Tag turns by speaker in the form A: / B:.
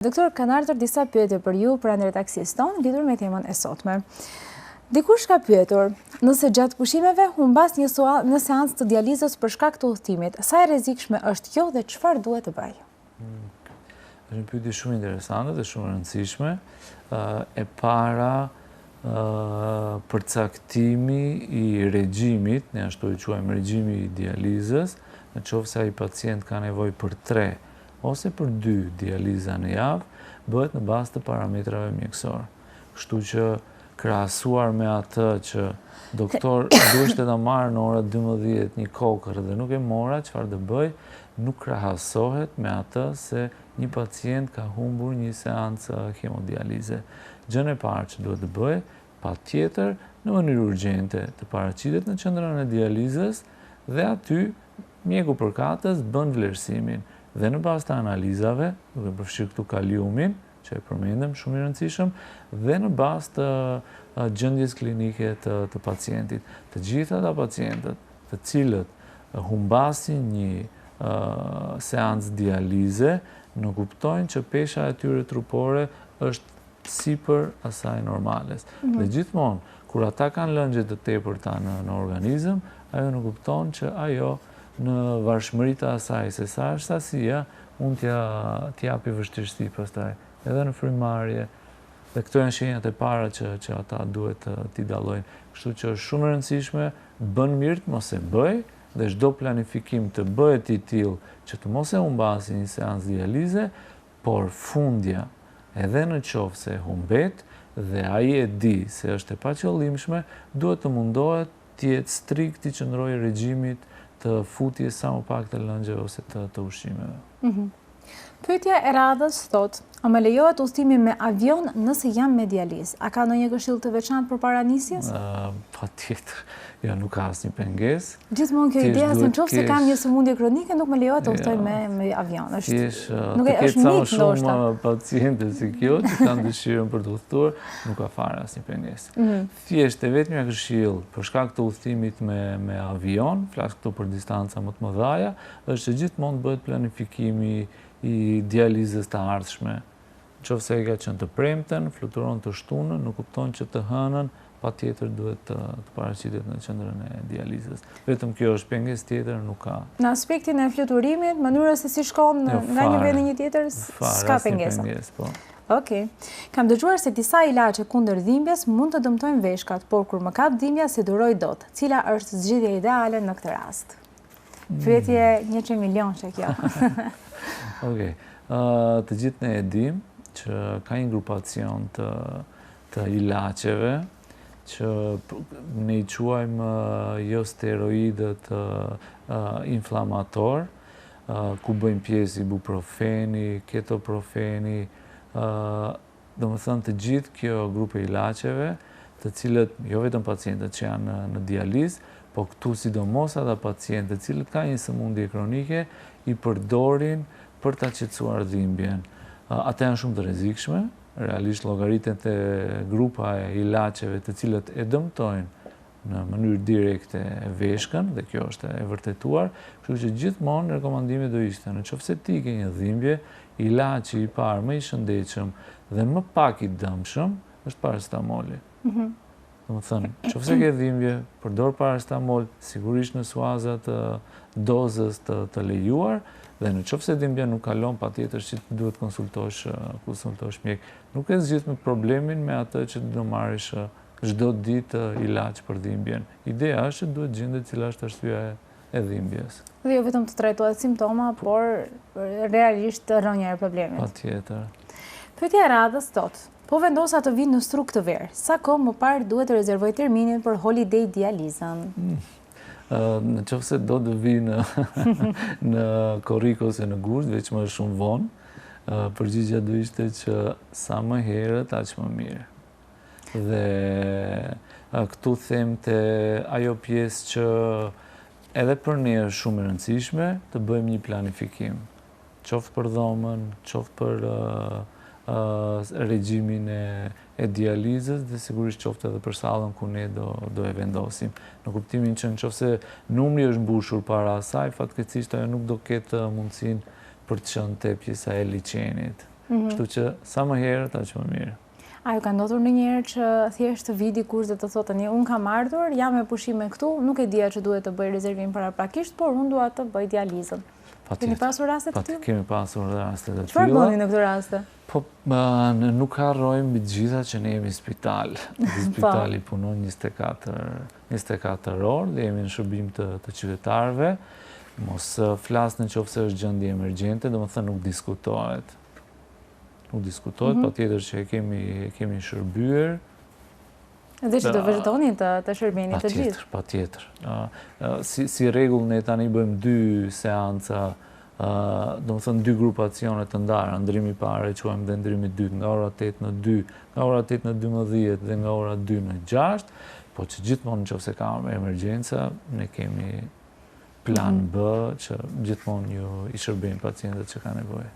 A: Doktor, kanë ardhur disa pyetje për ju pranë redakcisë tonë lidhur me temën e sotme. Dikush ka pyetur, nëse gjatë pushimeve humbas një seancë të dializës për shkak të udhëtimit, sa e rrezikshme është kjo dhe çfarë duhet të bëj?
B: Është një pyetje shumë interesante dhe shumë e rëndësishme. E para, përcaktimi i regjimit, ne ashtu i quajmë regjimi i dializës, në qoftë se ai pacient ka nevojë për 3 ose për 2 dializa në javë, bëhet në bazë të parametrave mjekësor. Kështu që krahasuar me atë që doktor duhet të ta marrë në orën 12 një kokër dhe nuk e mora, çfarë të bëj, nuk krahasohet me atë se një pacient ka humbur një seancë hemodialize. Gjën e parë që duhet të bëj, patjetër në mënyrë urgjente të paraqitet në qendrën e dializës dhe aty mjeku përkatës bën vlerësimin. Dhe në bazë të analizave, duke përfshirë këtu kaliumin, që e përmendëm shumë i rëndësishëm, dhe në bazë të gjendjes klinike të pacientit. Të gjitha ata pacientët të cilët humbasin një seancë dialize, nuk kuptojnë që pesha e tyre trupore është sipër asaj normales. Dhe gjithmonë, kur ata kanë lëngje të tepërta në organizëm, ajo nuk kupton që ajo në varshmëri të asaj se sa është sasia, mund t'ja japi vështirësi pastaj, edhe në frymarrje. Dhe këto janë shenjat e para që ata duhet t'i dallojnë. Kështu që është shumë e rëndësishme, bën mirë të mos e bëj, dhe çdo planifikim të bëhet i tillë që të mos e humbasi një seancë dialize, por fundja, edhe në qoftë se humbet dhe ai e di se është e paqëllimshme, duhet të mundohet të jetë strikt i qëndrojë regjimit të futjes sa më pak të lëngjeve ose të ushqimeve.
A: Pyetja e radhës thotë, a më lejohet udhëtimi me avion nëse jam me dializë? A ka ndonjë këshill të veçantë përpara nisjes?
B: Patjetër. Jo, nuk ka asnjë pengesë.
A: Gjithmonë kjo ideja se nëse kam një sëmundje kronike nuk më lejohet të udhtoj me avion.
B: Nuk është mit ndoshta. Shumë pacientë si kjo që kanë dëshirën për të udhëtuar, nuk ka fare asnjë pengesë. Thjesht e vetmja këshill për shkak të udhëtimit me avion, flas këtu për distanca më të mëdha, është që gjithmonë bëhet planifikimi i dializës të ardhshme. Nëse ai ka qenë të premten, fluturon të shtunën, nuk kupton që të hënën patjetër duhet të paraqitet në qendrën e dializës. Vetëm kjo është pengesë, tjetër nuk ka.
A: Në aspektin e fluturimit, mënyrës se si shkon nga një vend në një tjetër, s'ka pengesa.
B: Po.
A: Okej. Kam dëgjuar se disa ilaçe kundër dhimbjes mund të dëmtojnë veshkat, por kur më kap dhimbja si duroj dot. Cila është zgjidhja ideale në këtë rast? Pyetje 100 milion që kjo.
B: Okej. Të gjithë ne e dim që ka një grupacion të ilaçeve që ne i quajmë jo steroidët inflamator, ku bëjmë pjesë ibuprofeni, ketoprofeni, domethënë të gjithë kjo grupe ilaçeve, të cilët jo vetëm pacientët që janë në dializë, po këtu sidomos ata pacientët të cilët kanë një sëmundje kronike i përdorin për ta qetësuar dhimbjen. Ata janë shumë të rrezikshme. Realisht llogaritet e grupa e ilaçeve të cilët e dëmtojnë në mënyrë direkte veshkën, dhe kjo është e vërtetuar, kështu që gjithmonë rekomandimi do ishte, nëse ti ke një dhimbje, ilaçi i parë më i shëndetshëm dhe më pak i dëmshëm është paracetamoli. Domethënë, nëse ke dhimbje, përdor paracetamol, sigurisht në suaza të dozës të lejuar, dhe nëse dhimbja nuk kalon, patjetër që duhet konsultosh mjek. Nuk e zgjidh me problemin me atë që do marrësh çdo ditë ilaç për dhimbjen. Ideja është që duhet gjendet cila është arsyeja e dhimbjes.
A: Dhe jo vetëm të trajtohet simptoma, por realisht rrënja e problemit.
B: Patjetër.
A: Pyetja e radhës thotë, po vendosa të vi në struk të verë, sa kohë më parë duhet të rezervoj terminin për holiday dializën?
B: Nëse do të vi në korrik ose në gusht, veç më shumë vonë, përgjigjja do ishte që sa më herët, aq më mirë. Dhe këtu them te ajo pjesë që edhe për ne është shumë e rëndësishme të bëjmë një planifikim. Qoftë për dhomën, qoftë për regjimin e dializës dhe sigurisht qoftë edhe për sallën ku ne do e vendosim. Në kuptimin që nëse numri është mbushur para asaj, fatkeqësisht ajo nuk do ketë mundësinë për të qenë te pjesa e liçenit. Kështu që sa më herët, aq më mirë.
A: A ju ka ndodhur ndonjëherë që thjesht të vi dikush dhe të thotë tani unë kam ardhur, jam me pushime këtu, nuk e dija që duhet të bëj rezervim paraprakisht, por unë dua të bëj dializën. Keni pasur raste të tilla?
B: Kemi pasur raste të tilla.
A: Çfarë bëni në këtë raste?
B: Po, nuk harrojmë mbi të gjitha që ne jemi spital. Spitali punon 24 orë dhe jemi në shërbim të qytetarëve. Mos flas në qoftë se është gjendje emergjente, domethënë nuk diskutohet. Nuk diskutohet, patjetër që e kemi shërbyer.
A: Dhe që të vazhdoni të shërbeni të gjithë.
B: Patjetër. Si rregull ne tani bëjmë 2 seanca, domethënë 2 grupacione të ndara, ndrimi i parë e quajmë dhe ndrimi i dytë, nga ora 8 në 2, nga ora 8 në 12 dhe nga ora 2 në 6, po që gjithmonë nëse ka emergjenca, ne kemi plan B që gjithmonë ju i shërbejmë pacientët që kanë nevojë.